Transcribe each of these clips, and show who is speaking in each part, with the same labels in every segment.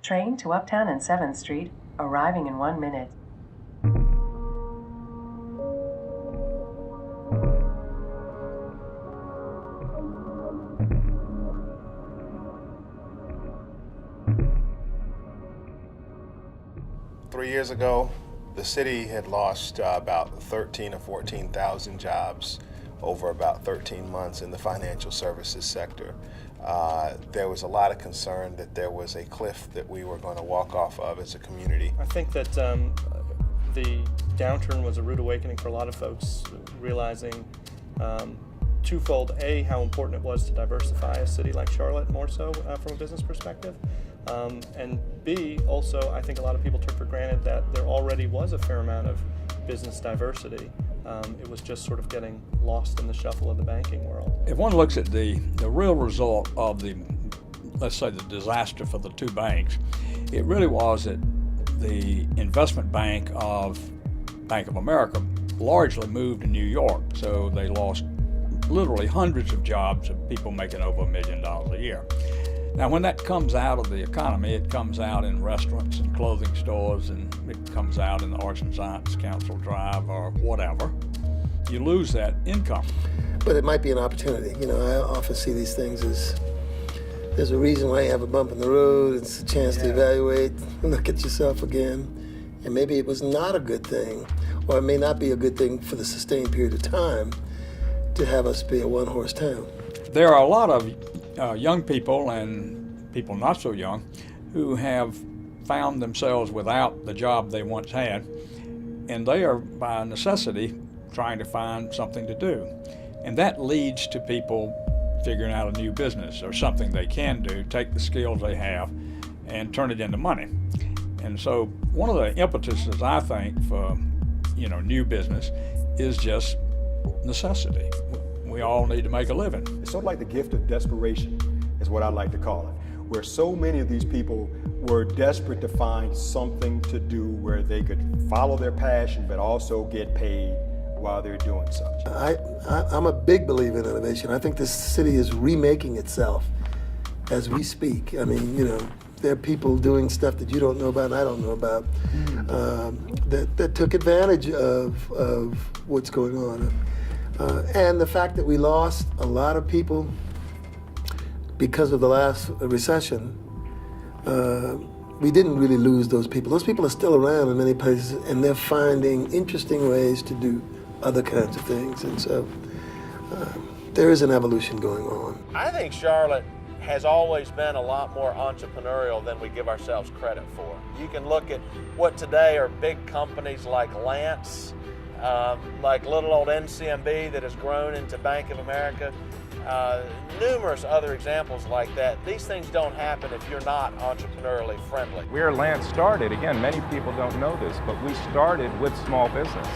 Speaker 1: Train to Uptown and 7th Street, arriving in 1 minute.
Speaker 2: Three years ago, the city had lost about 13 or 14,000 jobs over about 13 months in the financial services sector. There was a lot of concern that there was a cliff that we were going to walk off of as a community.
Speaker 3: I think that the downturn was a rude awakening for a lot of folks, realizing twofold: A, how important it was to diversify a city like Charlotte more so from a business perspective, and B, also I think a lot of people took for granted that there already was a fair amount of business diversity. It was just sort of getting lost in the shuffle of the banking world.
Speaker 4: If one looks at the real result of let's say the disaster for the two banks, it really was that the investment bank of Bank of America largely moved to New York, so they lost literally hundreds of jobs of people making over $1 million a year. Now, when that comes out of the economy, it comes out in restaurants and clothing stores, and it comes out in the Arts and Science Council Drive or whatever. You lose that income.
Speaker 5: But it might be an opportunity. You know, I often see these things as there's a reason why you have a bump in the road. It's a chance to evaluate, look at yourself again. And maybe it was not a good thing, or it may not be a good thing for the sustained period of time to have us be a one-horse town.
Speaker 4: There are a lot of young people and people not so young who have found themselves without the job they once had, and they are by necessity trying to find something to do. And that leads to people figuring out a new business or something they can do, take the skills they have and turn it into money. And so one of the impetuses, I think, for new business is just necessity. We all need to make a living.
Speaker 6: It's sort of like the gift of desperation is what I like to call it, where so many of these people were desperate to find something to do where they could follow their passion but also get paid while they're doing such.
Speaker 5: I'm a big believer in innovation. I think this city is remaking itself as we speak. I mean, there are people doing stuff that you don't know about and I don't know about that took advantage of what's going on. And the fact that we lost a lot of people because of the last recession, we didn't really lose those people. Those people are still around in many places, and they're finding interesting ways to do other kinds of things. And so there is an evolution going on.
Speaker 2: I think Charlotte has always been a lot more entrepreneurial than we give ourselves credit for. You can look at what today are big companies like Lance, like little old NCMB that has grown into Bank of America, numerous other examples like that. These things don't happen if you're not entrepreneurially friendly.
Speaker 7: Where Lance started, again, many people don't know this, but we started with small business,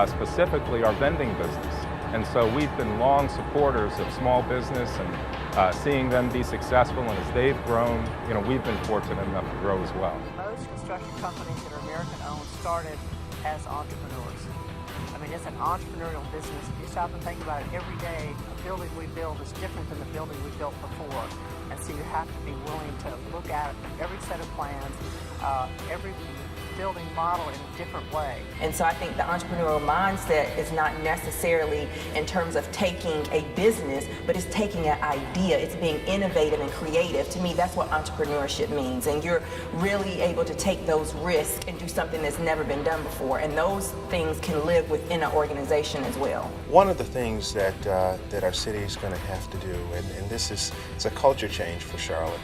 Speaker 7: specifically our vending business. And so we've been long supporters of small business and seeing them be successful, and as they've grown, we've been fortunate enough to grow as well.
Speaker 8: Most construction companies that are American-owned started as entrepreneurs. I mean, it's an entrepreneurial business. If you stop and think about it, every day, a building we build is different than the building we built before. And so you have to be willing to look at every set of plans, every building model in a different way.
Speaker 9: And so I think the entrepreneurial mindset is not necessarily in terms of taking a business, but it's taking an idea. It's being innovative and creative. To me, that's what entrepreneurship means. And you're really able to take those risks and do something that's never been done before. And those things can live within an organization as well.
Speaker 2: One of the things that our city is going to have to do, and it's a culture change for Charlotte.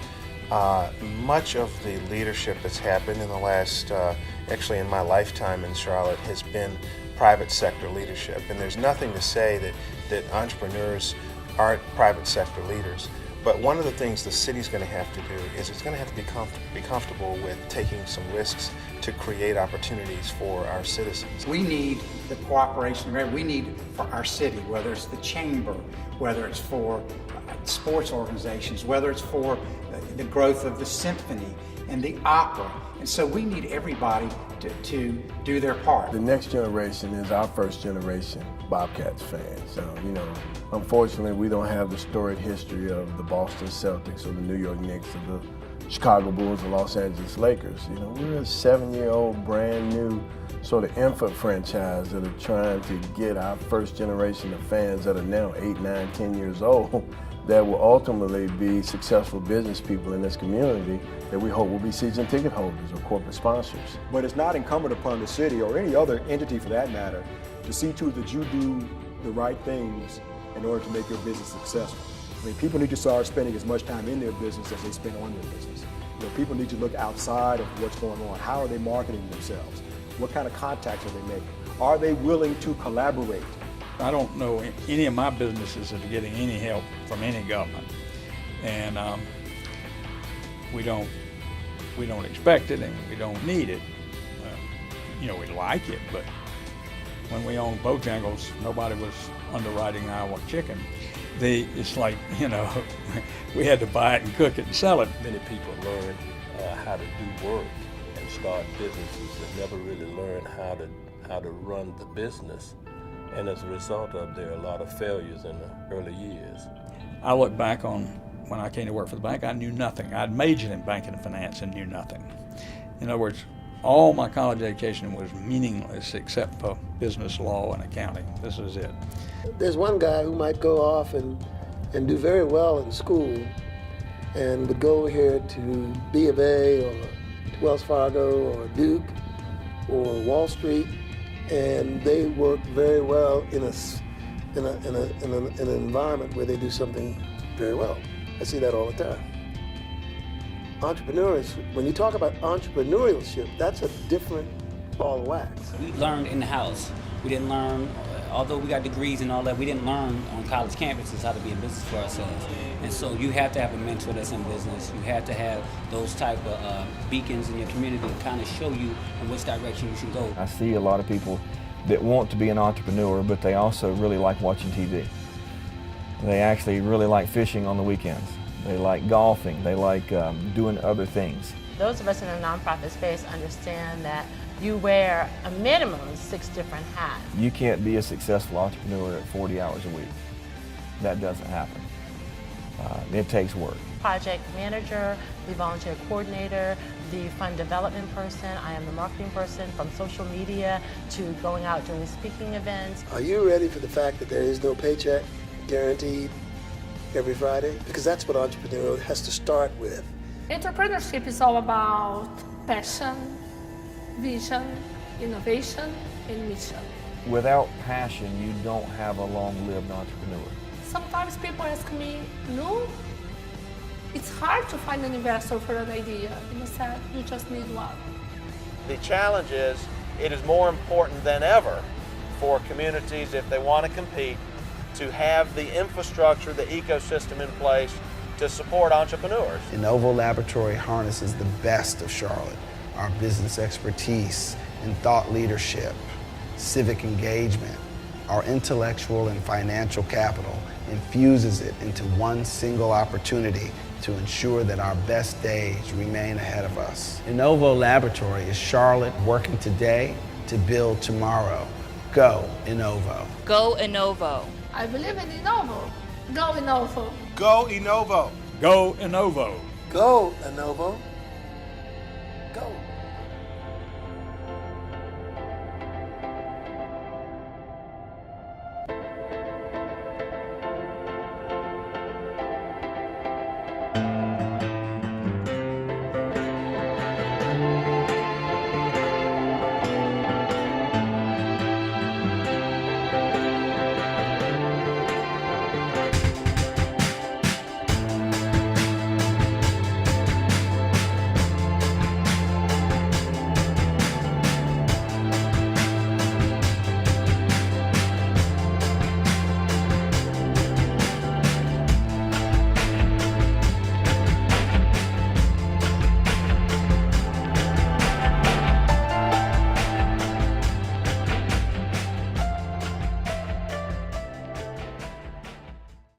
Speaker 2: Much of the leadership that's happened in the last, actually in my lifetime in Charlotte, has been private sector leadership. And there's nothing to say that entrepreneurs aren't private sector leaders. But one of the things the city's going to have to do is it's going to have to be comfortable with taking some risks to create opportunities for our citizens.
Speaker 10: We need the cooperation, right? We need for our city, whether it's the chamber, whether it's for sports organizations, whether it's for the growth of the symphony and the opera. And so we need everybody to do their part.
Speaker 11: The next generation is our first generation. Bobcats fan. So, you know, unfortunately, we don't have the storied history of the Boston Celtics or the New York Knicks or the Chicago Bulls or Los Angeles Lakers. You know, we're a 7-year-old, brand new sort of infant franchise that are trying to get our first generation of fans that are now 8, 9, 10 years old that will ultimately be successful business people in this community that we hope will be season ticket holders or corporate sponsors.
Speaker 6: But it's not incumbent upon the city or any other entity for that matter to see to it that you do the right things in order to make your business successful. I mean, people need to start spending as much time in their business as they spend on their business. You know, people need to look outside of what's going on. How are they marketing themselves? What kind of contacts are they making? Are they willing to collaborate?
Speaker 4: I don't know any of my businesses that are getting any help from any government, and we don't expect it and we don't need it. You know, we like it, but when we owned Bojangles, nobody was underwriting our chicken. It's like, you know, we had to buy it and cook it and sell it.
Speaker 12: Many people learn how to do work and start businesses and never really learn how to run the business. And as a result of, there are a lot of failures in the early years.
Speaker 4: I look back on when I came to work for the bank, I knew nothing. I'd majored in banking and finance and knew nothing. In other words, all my college education was meaningless except for business law and accounting. This is it.
Speaker 5: There's one guy who might go off and do very well in school and would go here to B of A or to Wells Fargo or Duke or Wall Street, and they work very well in an environment where they do something very well. I see that all the time. Entrepreneurs, when you talk about entrepreneurship, that's a different ball of wax.
Speaker 13: We learned in the house. We didn't learn, although we got degrees and all that, we didn't learn on college campuses how to be in business for ourselves. And so you have to have a mentor that's in business. You have to have those type of beacons in your community to kind of show you in which direction you should go.
Speaker 14: I see a lot of people that want to be an entrepreneur, but they also really like watching TV. They actually really like fishing on the weekends. They like golfing. They like doing other things.
Speaker 15: Those of us in the nonprofit space understand that you wear a minimum of 6 different hats.
Speaker 14: You can't be a successful entrepreneur at 40 hours a week. That doesn't happen. It takes work.
Speaker 15: Project manager, the volunteer coordinator, the fund development person. I am the marketing person, from social media to going out doing speaking events.
Speaker 5: Are you ready for the fact that there is no paycheck guaranteed every Friday? Because that's what entrepreneurial has to start with.
Speaker 16: Entrepreneurship is all about passion, vision, innovation, and mission.
Speaker 14: Without passion, you don't have a long-lived entrepreneur.
Speaker 16: Sometimes people ask me, no, it's hard to find an investor for an idea. And I said, you just need one.
Speaker 17: The challenge is, it is more important than ever for communities, if they want to compete, to have the infrastructure, the ecosystem in place to support entrepreneurs.
Speaker 18: Innovo Laboratory harnesses the best of Charlotte, our business expertise and thought leadership, civic engagement, our intellectual and financial capital, infuses it into one single opportunity to ensure that our best days remain ahead of us. Innovo Laboratory is Charlotte working today to build tomorrow. Go Innovo.
Speaker 19: Go Innovo.
Speaker 16: I believe in Innovo. Go Innovo.
Speaker 17: Go Innovo.
Speaker 4: Go Innovo.
Speaker 5: Go Innovo. Go.